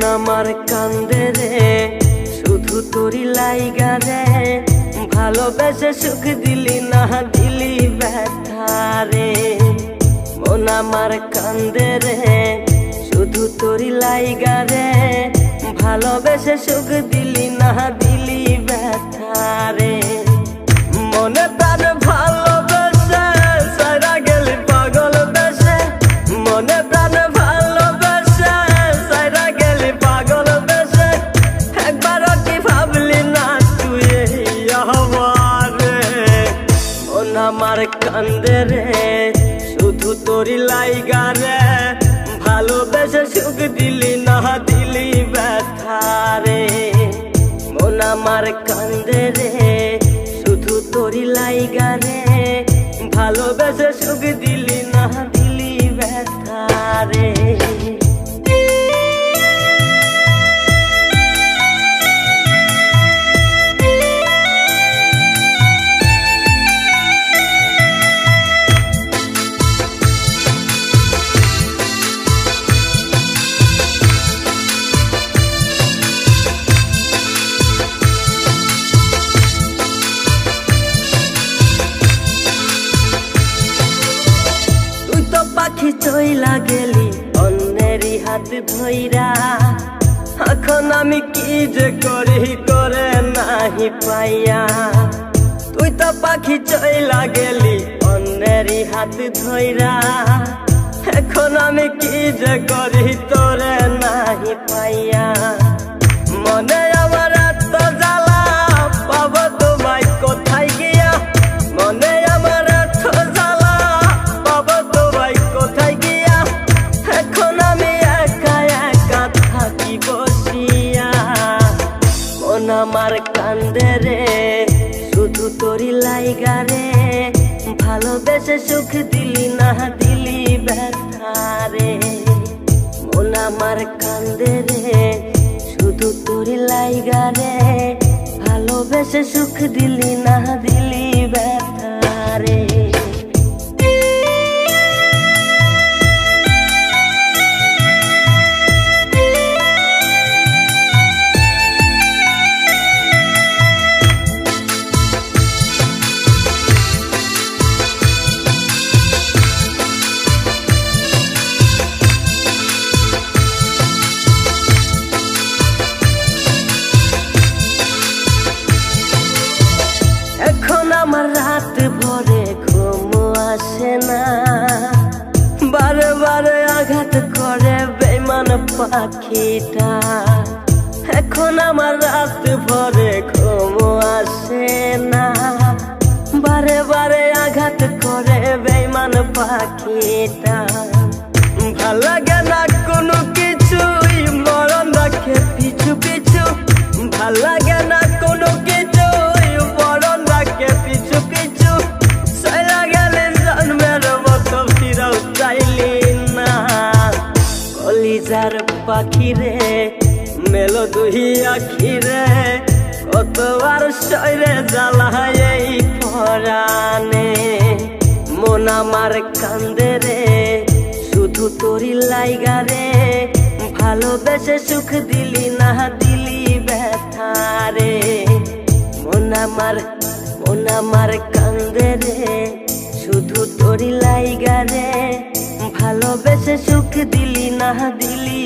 মন আমার কান্দে রে শুধু তোরি লাইগা রে ভালোবেসে সুখ দিলি না দিলি ব্যথা রে মন আমার কান্দে রে শুধু তোরি লাইগা রে ভালোবেসে সুখ দিলি না দিলি ব্যথা রে মনে প্রাণ ভালোবেসে সারা গেলি পাগল বেসে মনে প্রাণ ভালোবেসে সারা গেলি পাগল বেসে একবার কি ভাবলি না তুই আমারে মন আমার কান্দে রে শুধু তোরি লাইগা রে ভালোবেসে সুখ দিলি না দিলি ব্যথা রে মন আমার কান্দে রে শুধু তোরি লাইগা রে ভালোবেসে সুখ দিলি না দিলি ব্যথা রে পাখি চইলা গেলি অন্যেরই হাত ধইরা এখন আমি কি যে করি করে নাহি পাইয়া তুই তো পাখি চইলা গেলি অন্যেরই হাত ধইরা এখন আমি কি যে করি তোরে নাহি পাইয়া মনে আমার এত জ্বালা পাবো তোমায় কোথায় গিয়া মনে আমার এত জ্বালা পাবো তোমায় কোথায় গিয়া এখন আমি একা একা থাকি বসিয়া মন আমার কান্দে রে শুধু তোরি লাইগা রে ভালোবেসে সুখ দিলি না দিলি ব্যথা রে মন আমার কান্দে রে শুধু তোরি লাইগা রে ভালোবেসে সুখ দিলি না দিলি ব্যথা রে আমার রাত ভরে ঘুম আসে না বারে বারে আঘাত করে বেঈমান পাখিটা এখন আমার রাত ভরে ঘুম আসে না বারে বারে আঘাত করে বেঈমান পাখিটা ভাল লাগে না কোনো কিছুই মরণ রাখে পিছু পিছু ভাল লাগে না কোনো কিছুই মরণ রাখে পিছু পিছু চলা গেলে জন্মের মতো ফিরাও চাইলি না কলিজার পাখি রে মেলো দুই আখি রে কতবার শরীরে জ্বালায় এই পরাণে মন আমার কান্দে রে শুধু তোরি লাইগা রে ভালোবেসে সুখ দিলি না দিলি ব্যথা রে মন আমার কান্দে রে শুধু তোরি লাইগা রে ভালোবেসে সুখ দিলি না দিলি